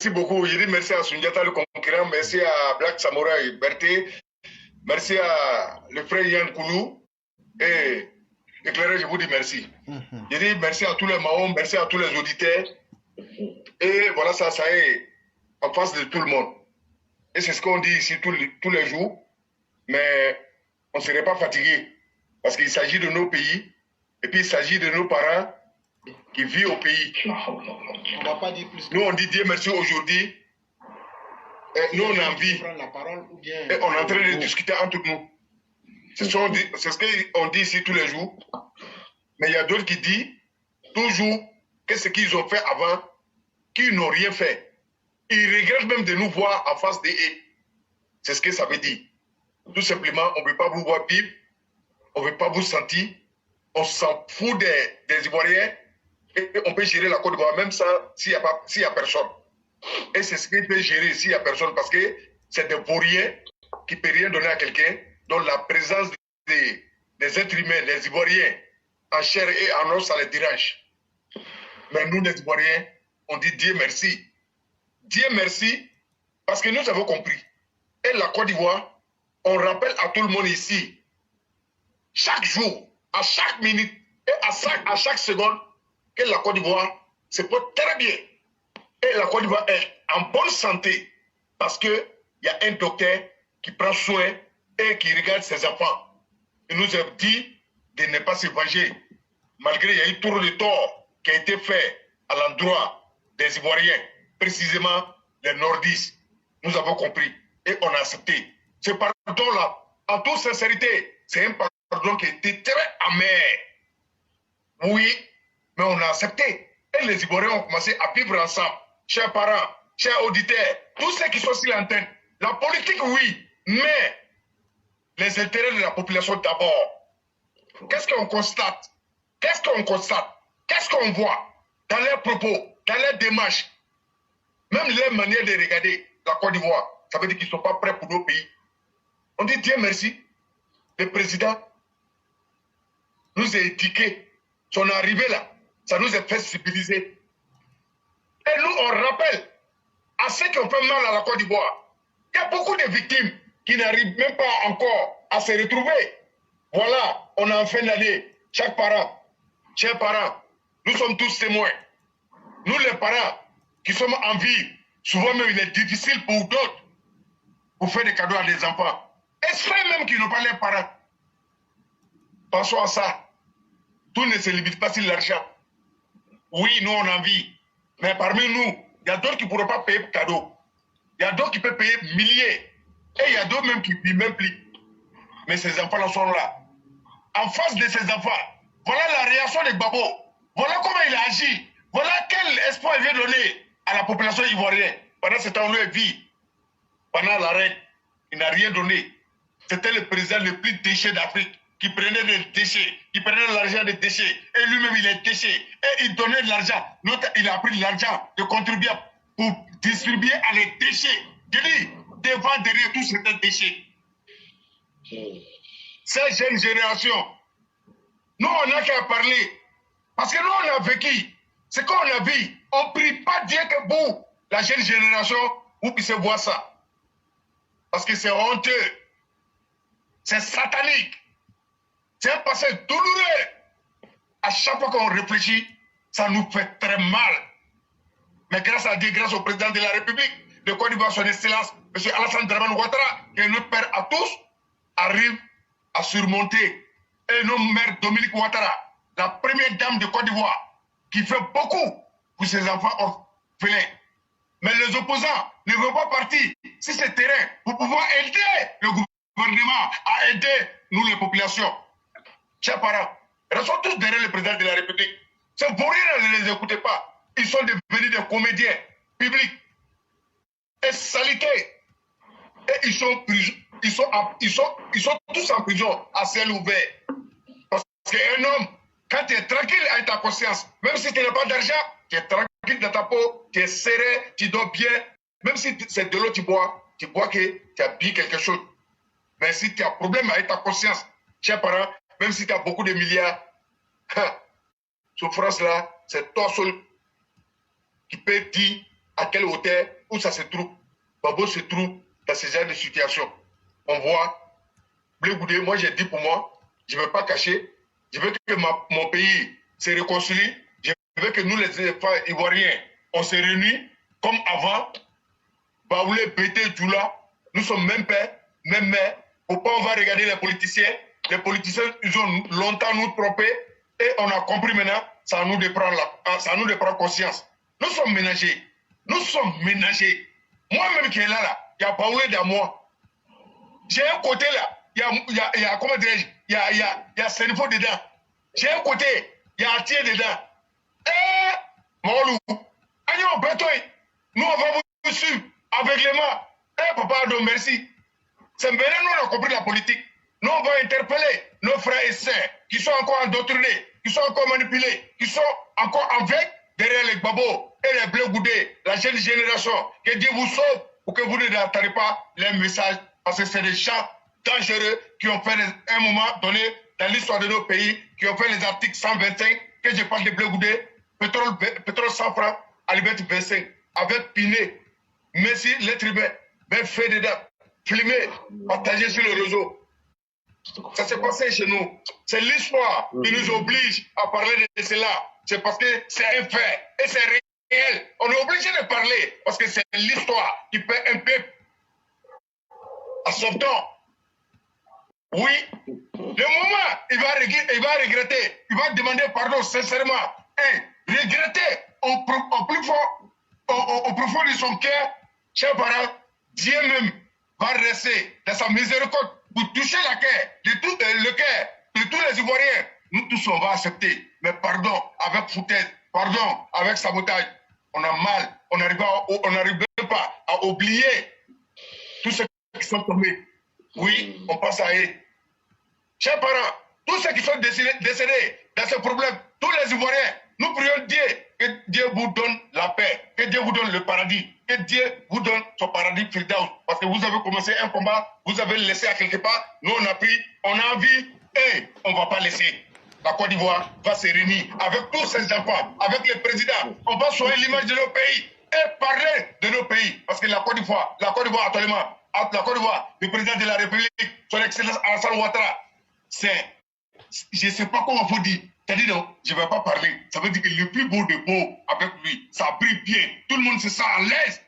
beaucoup. Je dis merci à Sundiata, le concurrent. Merci à Black Samurai Berté. Merci à le frère Yann Koulou. Et éclairé, je vous dis merci. Je dis merci à tous les Mahom, merci à tous les auditeurs. Et voilà, ça est en face de tout le monde. Et c'est ce qu'on dit ici tous les jours. Mais on ne serait pas fatigué. Parce qu'il s'agit de nos pays. Et puis il s'agit de nos parents qui vivent au pays. On va pas dire plus. Nous, on dit Dieu merci aujourd'hui. Nous, on a envie. Et on est en train de discuter entre nous. C'est ce qu'on dit ici tous les jours. Mais il y a d'autres qui disent toujours que ce qu'ils ont fait avant, qu'ils n'ont rien fait. Ils regrettent même de nous voir en face des eux. C'est ce que ça veut dire. Tout simplement, on ne veut pas vous voir vivre. On ne veut pas vous sentir. On s'en fout des Ivoiriens. Et on peut gérer la Côte d'Ivoire même s'il n'y a personne. Et c'est ce qu'il peut gérer s'il n'y a personne. Parce que c'est des vauriens qui ne peuvent rien donner à quelqu'un. Donc la présence des êtres humains, les Ivoiriens, en chair et en os, ça les dérange. Mais nous, les Ivoiriens, on dit Dieu merci. Dieu merci parce que nous avons compris. Et la Côte d'Ivoire, on rappelle à tout le monde ici, chaque jour, à chaque minute et à chaque seconde, que la Côte d'Ivoire se porte très bien. Et la Côte d'Ivoire est en bonne santé parce qu'il y a un docteur qui prend soin et qui regarde ses enfants. Il nous a dit de ne pas se venger, malgré qu'il y a eu trop de tort qui a été fait à l'endroit des Ivoiriens, précisément les nordistes. Nous avons compris et on a accepté. Ce pardon-là, en toute sincérité, c'est un pardon qui était très amer. Oui, mais on a accepté. Et les Ivoiriens ont commencé à vivre ensemble. Chers parents, chers auditeurs, tous ceux qui sont sur l'antenne, la politique, oui, mais les intérêts de la population d'abord. Qu'est-ce qu'on constate? Qu'est-ce qu'on constate? Qu'est-ce qu'on voit dans leurs propos, dans leurs démarches, même leur manière de regarder la Côte d'Ivoire? Ça veut dire qu'ils ne sont pas prêts pour nos pays. On dit Dieu merci. Le président nous a étiqueté. Son arrivée là, ça nous a fait civiliser. Et nous, on rappelle à ceux qui ont fait mal à la Côte d'Ivoire. Il y a beaucoup de victimes qui n'arrivent même pas encore à se retrouver. Voilà, on est en fin d'année. Chaque parent, chers parents, nous sommes tous témoins. Nous, les parents qui sommes en vie, souvent même il est difficile pour d'autres pour faire des cadeaux à des enfants. Et ceux même qui n'ont pas leurs parents. Pensons à ça. Tout ne se limite pas sur l'argent. Oui, nous, on a envie. Mais parmi nous, il y a d'autres qui ne pourront pas payer cadeau. Il y a d'autres qui peuvent payer milliers. Et il y a d'autres même qui ne vivent même plus. Mais ces enfants-là sont là. En face de ces enfants, voilà la réaction de Gbagbo. Voilà comment il a agi. Voilà quel espoir il vient donner à la population ivoirienne. Pendant ce temps, lui vit. Pendant l'arrêt, il n'a rien donné. C'était le président le plus déchet d'Afrique qui prenait des déchets, qui prenait de l'argent des déchets. Et lui-même, il est déchet. Et il donnait de l'argent. Il a pris de l'argent de contribuables pour distribuer à les déchets. Je dis, devant, derrière, tout c'était déchets. Cette jeune génération, nous, on n'a qu'à parler. Parce que nous, on a vécu. Ce qu'on a vu, on ne prie pas Dieu que vous, la jeune génération, vous puissiez voir ça. Parce que c'est honteux. C'est satanique. C'est un passé douloureux. À chaque fois qu'on réfléchit, ça nous fait très mal. Mais grâce à Dieu, grâce au président de la République de Côte d'Ivoire, son excellence, M. Alassane Dramane Ouattara, qui est notre père à tous, arrive à surmonter. Et notre mère Dominique Ouattara, la première dame de Côte d'Ivoire, qui fait beaucoup pour ses enfants orphelins. Mais les opposants ne veulent pas partir sur ce terrain pour pouvoir aider le gouvernement à aider nous les populations. Chers parents, restons tous derrière le président de la République. C'est pour rien, ne les écoutez pas. Ils sont devenus des comédiens publics et salités. Et ils sont tous en prison à ciel ouvert. Parce qu'un homme, quand tu es tranquille avec ta conscience, même si tu n'as pas d'argent, tu es tranquille dans ta peau, tu es serré, tu dors bien. Même si c'est de l'eau tu bois que tu as bu quelque chose. Mais si tu as un problème avec ta conscience, chers parents, même si tu as beaucoup de milliards, souffrance là, c'est toi seul qui peut dire à quelle hauteur, où ça se trouve. Babo se trouve dans ce genre de situation. On voit, Blé Goudé, moi j'ai dit pour moi, je ne vais pas cacher, je veux que mon pays se réconcilie, je veux que nous les enfants ivoiriens, on se réunit comme avant, Baoulé, Bété, Djoula, nous sommes même père, même mère. Pourquoi on va regarder les politiciens? Les politiciens, ils ont longtemps nous trompés et on a compris maintenant, ça nous prend conscience. Nous sommes ménagés. Nous sommes ménagés. Moi-même qui est là, il y a Baoulé dans moi. J'ai un côté là, il y a comment dirais-je, il y a Sénifo dedans. J'ai un côté, il y a Atier dedans. Molou, Agnon, Betoy, nous on va vous suivre aveuglément. Papa Adon, merci. C'est maintenant nous on a compris la politique. Nous on va interpeller nos frères et sœurs qui sont encore endoctrinés, qui sont encore manipulés, qui sont encore avec derrière les babos et les Blé Goudé, la jeune génération. Que Dieu vous sauve pour que vous n'entendez pas les messages parce que c'est des gens dangereux qui ont fait un moment donné dans l'histoire de nos pays, qui ont fait les articles 125, que je parle de Blé Goudé, pétrole 100 francs, à liberté 25, avec Piné, Messi, l'être humain, ben fait dedans, filmé, partagé sur le réseau. Ça s'est passé chez nous. C'est l'histoire qui nous oblige à parler de cela. C'est parce que c'est un fait et c'est réel. On est obligé de parler parce que c'est l'histoire qui fait un peuple. À son temps, oui, le moment, il va regretter, il va demander pardon sincèrement et regretter au plus fort, au profond de son cœur, chers parents, Dieu même va rester dans sa miséricorde pour toucher le cœur de tous les Ivoiriens. Nous tous, on va accepter. Mais pardon avec foutaise, pardon avec sabotage. On a mal, on n'arrive pas à oublier tous ceux qui sont tombés. Oui, on passe à eux. Chers parents, tous ceux qui sont décédés dans ce problème, tous les Ivoiriens, nous prions Dieu, que Dieu vous donne la paix, que Dieu vous donne le paradis, que Dieu vous donne son paradis Firdaus. Parce que vous avez commencé un combat, vous avez laissé à quelque part, nous on a pris, on a envie, et on ne va pas laisser. La Côte d'Ivoire va se réunir avec tous ses enfants, avec les présidents. On va soigner l'image de nos pays et parler de nos pays. Parce que la Côte d'Ivoire actuellement, la Côte d'Ivoire, le président de la République, son Excellence Alassane Ouattara, je ne sais pas comment vous dire. C'est-à-dire, non, je ne vais pas parler. Ça veut dire que le plus beau de beau avec lui, ça brille bien. Tout le monde se sent à l'aise.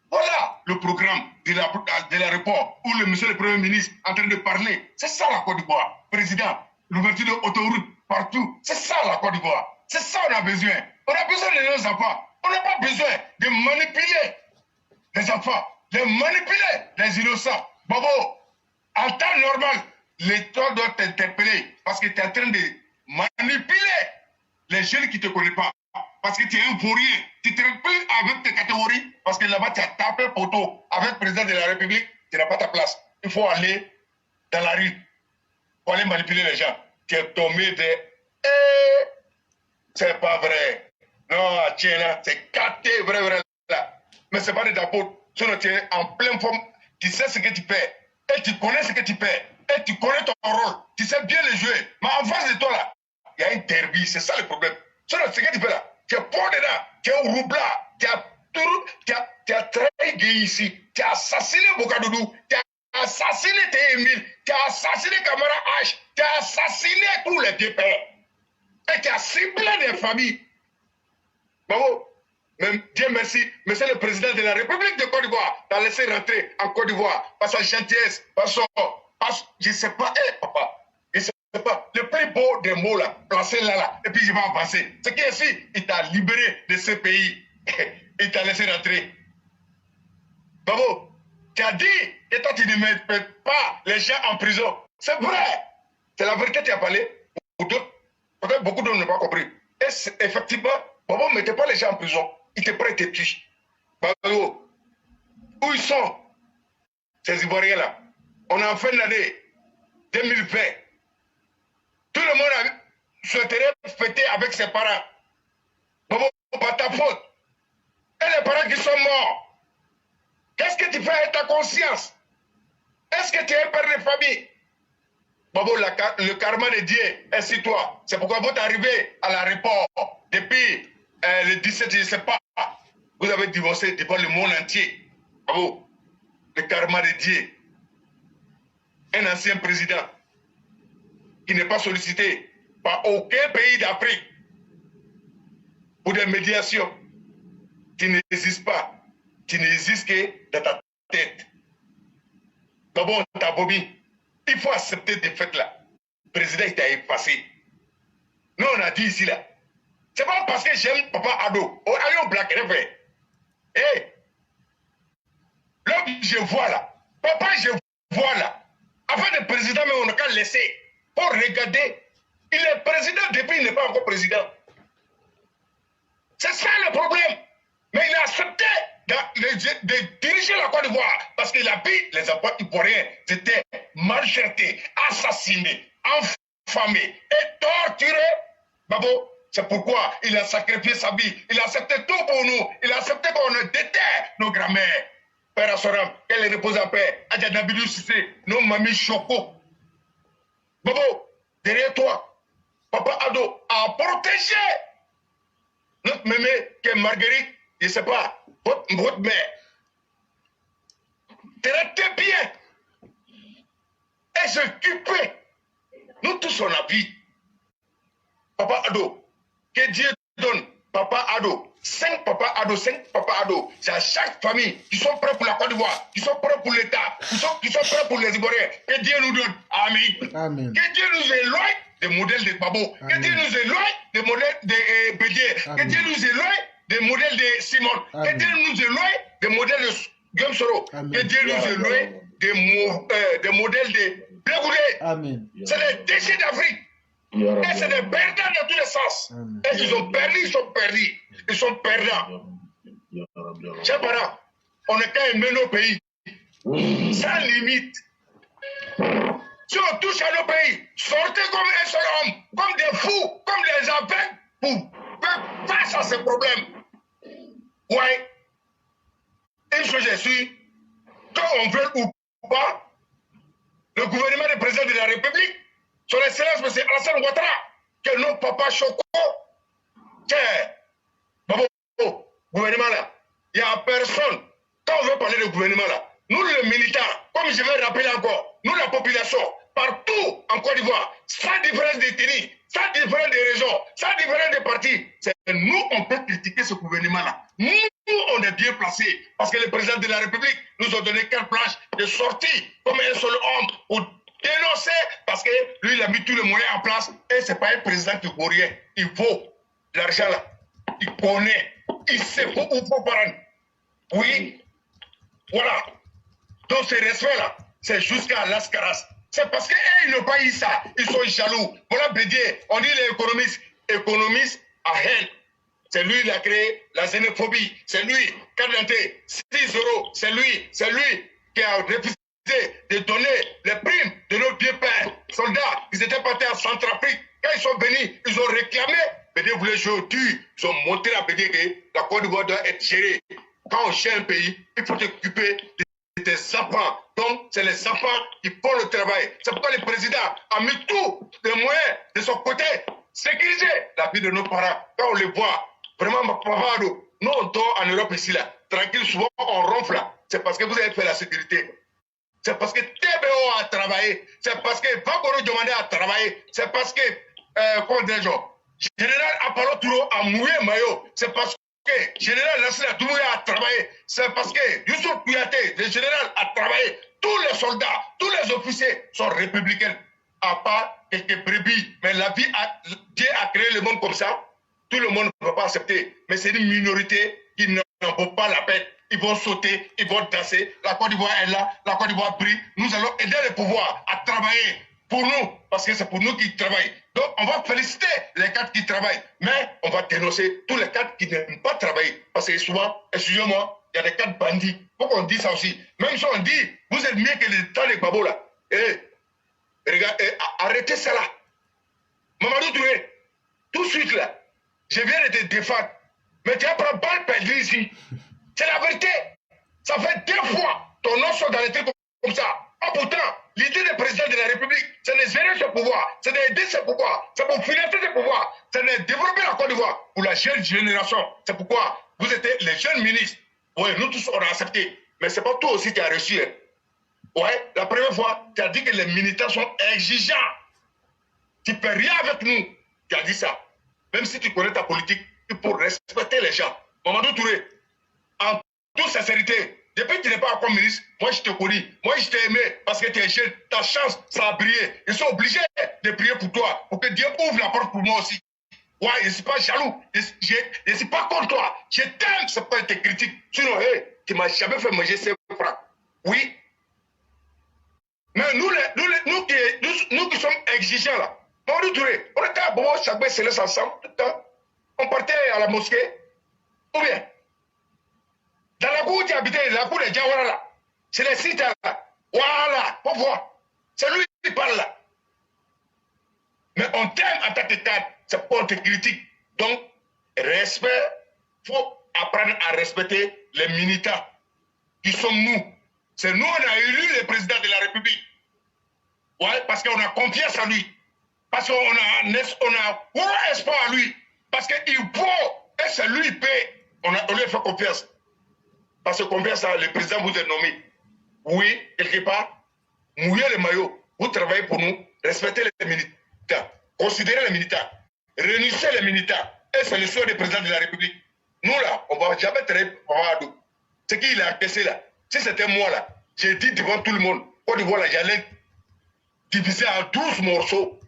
Voilà le programme de l'aéroport où le monsieur le Premier ministre est en train de parler. C'est ça la Côte d'Ivoire. Président, l'ouverture de l'autoroute partout. C'est ça la Côte d'Ivoire. C'est ça qu'on a besoin. On a besoin de nos enfants. On n'a pas besoin de manipuler les enfants, de manipuler les innocents. Bobo, en temps normal, l'État doit t'interpeller parce que tu es en train de manipuler les jeunes qui ne te connaissent pas. Parce que tu es un vaurien. Tu te remplis avec tes catégories parce que là-bas, tu as tapé poteau avec le président de la République. Tu n'as pas ta place. Il faut aller dans la rue pour aller manipuler les gens. Tu es tombé de... c'est pas vrai. Non, tiens là, c'est capté, vrai là. Mais c'est pas de ta faute. Sinon, tu es en pleine forme. Tu sais ce que tu fais. Et tu connais ce que tu fais. Et tu connais ton rôle. Tu sais bien le jouer. Mais en face de toi là, il y a un derby. C'est ça le problème. Sinon, ce que tu fais là, tu es pas dedans. Tu es au roubla. Tu as trahi ici. Tu as assassiné Bokadoudou. Tu as assassiné T. Tu as assassiné Kamara H. Tu as assassiné tous les vieux pères. Et tu as ciblé des familles. Bravo. Même Dieu merci, monsieur le président de la République de Côte d'Ivoire t'a laissé rentrer en Côte d'Ivoire par sa gentillesse, je ne sais pas, papa, je ne sais pas, le plus beau des mots là, placé là, et puis je vais avancer. C'est qu'ici, il t'a libéré de ce pays, il t'a laissé rentrer. Bravo, tu as dit que toi tu ne mets pas les gens en prison. C'est vrai, c'est la vérité, tu as parlé. Peut-être beaucoup d'autres n'ont pas compris. Et effectivement, Bobo ne mettait pas les gens en prison. Il était prêt à te tuer. Bravo. Où ils sont, ces Ivoiriens-là? On est en fin d'année 2020. Tout le monde souhaiterait fêter avec ses parents. Bobo, pas ta faute. Et les parents qui sont morts. Qu'est-ce que tu fais avec ta conscience? Est-ce que tu es un père de famille? Bobo, le karma de Dieu est sur toi. C'est pourquoi vous êtes arrivé à l'aéroport depuis le 17, je ne sais pas. Vous avez divorcé devant le monde entier. Bravo. Le karma de Dieu. Un ancien président qui n'est pas sollicité par aucun pays d'Afrique pour des médiations. Tu n'existes pas. Tu n'existes que dans ta tête. D'abord, ta bobby. Il faut accepter des faits là. Le président, il t'a effacé. Nous, on a dit ici là. C'est pas parce que j'aime Papa Ado. Oh, allons black fait. Eh, l'homme, je vois là. Papa, je vois là. Avant de président, mais on n'a qu'à laisser. Pour regarder. Il est président depuis il n'est pas encore président. C'est ça le problème. Mais il a accepté de diriger la Côte d'Ivoire parce qu'il a vu les enfants ivoiriens étaient maltraités, assassinés, affamés et torturés. Babo, c'est pourquoi il a sacrifié sa vie. Il a accepté tout pour nous. Il a accepté qu'on déterre nos grands-mères. Père Assoram, qu'elle repose en paix. Adjadabidou Sissé, nos mamies Choco. Babo, derrière toi, Papa Ado a protégé notre mémé qui est Marguerite, je ne sais pas, votre mère. Traitez bien et s'occuper. Nous tous on a vu. Papa Ado, que Dieu donne, Papa Ado, 5 Papa Ado, 5 Papa Ado. C'est à chaque famille qui sont prêts pour la Côte d'Ivoire, qui sont prêts pour l'État, qui sont prêts pour les Ivoiriens. Que Dieu nous donne. Amen. Amen. Que Dieu nous éloigne des modèles de Babo. Amen. Que Dieu nous éloigne des modèles de Bédier. Que Dieu nous éloigne des modèles de Simon. Amen. Que Dieu nous éloigne des modèles de Guillaume Soro. Que Dieu nous éloigne des modèles de Bégoulé. Amen. C'est des déchets d'Afrique. Et c'est des perdants dans tous les sens. Amen. Et ils ont perdu, ils sont perdus. Ils sont perdants. Chers parents, on est qu'à aimer nos pays. Sans limite. Si on touche à nos pays, sortez comme un seul homme, comme des fous, comme des aveugles, pour faire face à ces problèmes. Ouais. Une chose je suis, quand on veut ou pas, le gouvernement du président de la République, son excellence M. Alassane Ouattara, que nos papas Choco, Babo, gouvernement là, il n'y a personne. Quand on veut parler de gouvernement là, nous les militaires, comme je vais rappeler encore, nous la population, partout en Côte d'Ivoire, sans différence d'ethnie, sans différence de région, sans différence de parti, c'est nous on peut critiquer ce gouvernement là. Nous, on est bien placés parce que le président de la République nous a donné carte blanche de sortie comme un seul homme pour dénoncer parce que lui il a mis tous les moyens en place et c'est pas un président qui vaut rien. Il vaut l'argent là. Il connaît. Il sait où il faut prendre. Oui. Voilà. Donc ce respect là, c'est jusqu'à l'ascaras. C'est parce qu'ils n'ont pas eu ça. Ils sont jaloux. Voilà Bédier. On dit les économistes à haine. C'est lui qui a créé la xénophobie. C'est lui qui a donné 6 euros. C'est lui qui a refusé de donner les primes de nos vieux pères, soldats. Ils étaient partis en Centrafrique. Quand ils sont venus, ils ont réclamé. Bédier voulait jouer au dur. Ils ont montré à Bédier que la Côte d'Ivoire doit être gérée. Quand on gère un pays, il faut s'occuper des enfants. Donc, c'est les enfants qui font le travail. C'est pourquoi le président a mis tous les moyens de son côté. Sécuriser la vie de nos parents. Quand on les voit, vraiment, ma papa, nous, on dort en Europe ici, là. Tranquille, souvent, on ronfle, là. C'est parce que vous avez fait la sécurité. C'est parce que TBO a travaillé. C'est parce que Vagoro Diomandé a travaillé. C'est parce que, comment dirais-je, Général Apollo Touro a mouillé maillot. C'est parce que Général Nassila Doumbouya a travaillé. C'est parce que Youssouf Kouyaté, le général, a travaillé. Tous les soldats, tous les officiers sont républicains. À part quelques brebis. Mais la vie, Dieu a créé le monde comme ça. Tout le monde ne peut pas accepter. Mais c'est une minorité qui n'en vaut pas la peine. Ils vont sauter, ils vont danser. La Côte d'Ivoire est là, la Côte d'Ivoire brille. Nous allons aider le pouvoir à travailler pour nous, parce que c'est pour nous qu'ils travaillent. Donc, on va féliciter les cadres qui travaillent, mais on va dénoncer tous les cadres qui n'aiment pas travailler. Parce que souvent, excusez-moi, il y a des cadres bandits. Il faut qu'on dise ça aussi. Même si on dit, vous êtes mieux que les temps des babos là. Regardez, arrêtez ça là. Mamadou Touré, tout de suite là, je viens de te défendre. Mais tu as pris balle perdue ici. C'est la vérité. Ça fait 2 fois ton nom sort dans les trucs comme ça. Ah, pourtant, l'idée du président de la République, c'est de gérer ce pouvoir, c'est d'aider ce pouvoir, c'est pour financer ce pouvoir, c'est de développer la Côte d'Ivoire. d'Ivoire, pour la jeune génération. C'est pourquoi vous êtes les jeunes ministres. Oui, nous tous, on a accepté. Mais ce n'est pas toi aussi qui as reçu. Hein. Ouais, la première fois, tu as dit que les militants sont exigeants. Tu ne peux rien avec nous. Tu as dit ça. Même si tu connais ta politique, il faut respecter les gens. Mamadou Touré, en toute sincérité, depuis que tu n'es pas encore ministre, moi je te connais. Moi je t'ai aimé parce que tu es jeune. Ta chance, ça a brillé. Ils sont obligés de prier pour toi, pour que Dieu ouvre la porte pour moi aussi. Ouais, je ne suis pas jaloux. Je ne suis pas contre toi. Je t'aime, ce n'est pas tes critiques. Sinon, hey, tu ne m'as jamais fait manger 5 francs. Oui. Mais nous qui sommes exigeants là, Mamadou Touré, on était à Bobo, chaque fois, c'est les ensemble, tout le temps. On partait à la mosquée. Ou bien, dans la cour où tu habitais, la cour des Diawara là, c'est les sites là. Voilà, pour voir. C'est lui qui parle là. Mais on t'aime en tant que cadre, c'est pour te critique. Donc, respect, il faut apprendre à respecter les militants. Qui sommes nous? C'est nous, on a élu le président de la République. Ouais, parce qu'on a confiance en lui. Parce qu'on a espoir en lui. Parce qu'il peut, et c'est lui qui paie. On lui a fait confiance. Parce que confiance, le président vous a nommé. Oui, quelque part, mouillez le maillot. Vous travaillez pour nous, respectez les militants, considérez les militants, réunissez les militants. Et c'est le choix du président de la République. Nous là, on ne va jamais travailler pour Adou. Ce qu'il a encaissé là, si c'était moi là, j'ai dit devant tout le monde, Côte d'Ivoire là, j'allais diviser en 12 morceaux.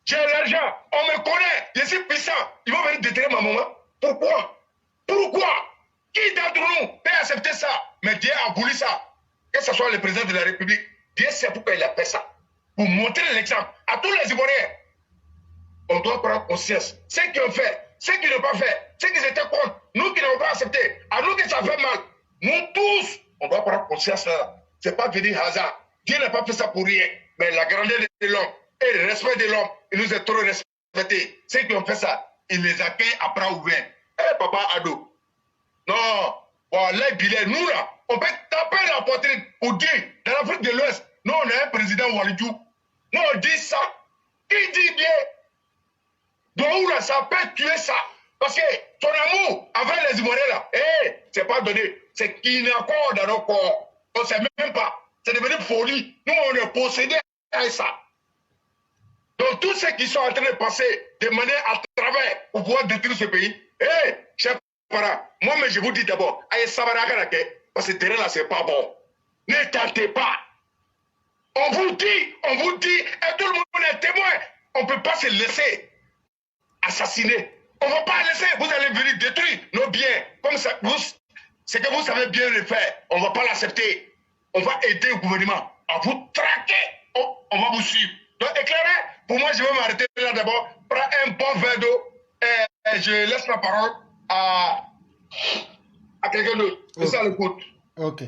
J'ai l'argent, on me connaît, je suis puissant. Ils vont venir détruire ma maman. Pourquoi? Pourquoi? Qui d'entre nous peut accepter ça? Mais Dieu a voulu ça. Que ce soit le président de la République, Dieu sait pourquoi il a fait ça. Pour montrer l'exemple à tous les Ivoiriens. On doit prendre conscience. Ceux qui ont fait, ceux qui n'ont pas fait, ceux qui étaient contre, nous qui n'avons pas accepté, à nous que ça fait mal. Nous tous, on doit prendre conscience là. Ce n'est pas venir hasard. Dieu n'a pas fait ça pour rien. Mais la grandeur de l'homme et le respect de l'homme, il nous est trop respecté. Ceux qui ont fait ça, ils les accueillent à bras ouverts. Eh, papa Ado. Non, voilà, Bilal, nous là, on peut taper la poitrine pour dire, dans l'Afrique de l'Ouest, nous on a un président Walidou. Nous on dit ça. Qui dit bien? Donc là, ça peut tuer ça. Parce que ton amour avec les Ivoiriens là, c'est pas donné. C'est qu'il n'y a encore dans nos corps. On ne sait même pas. C'est devenu folie. Nous, on est possédés à ça. Donc, tous ceux qui sont en train de passer de manière à travers pour pouvoir détruire ce pays, chers parents, moi, mais je vous dis d'abord, parce que ce terrain là, c'est pas bon. Ne tentez pas. On vous dit, et tout le monde est témoin. On ne peut pas se laisser assassiner. On ne va pas laisser, vous allez venir détruire nos biens. Comme ça, ce que vous savez bien le faire, on ne va pas l'accepter. On va aider le gouvernement à vous traquer. On va vous suivre. Donc, éclairé, pour moi, je vais m'arrêter là d'abord. Prends un bon verre d'eau et je laisse la parole à quelqu'un d'autre. C'est ça le coup. Ok.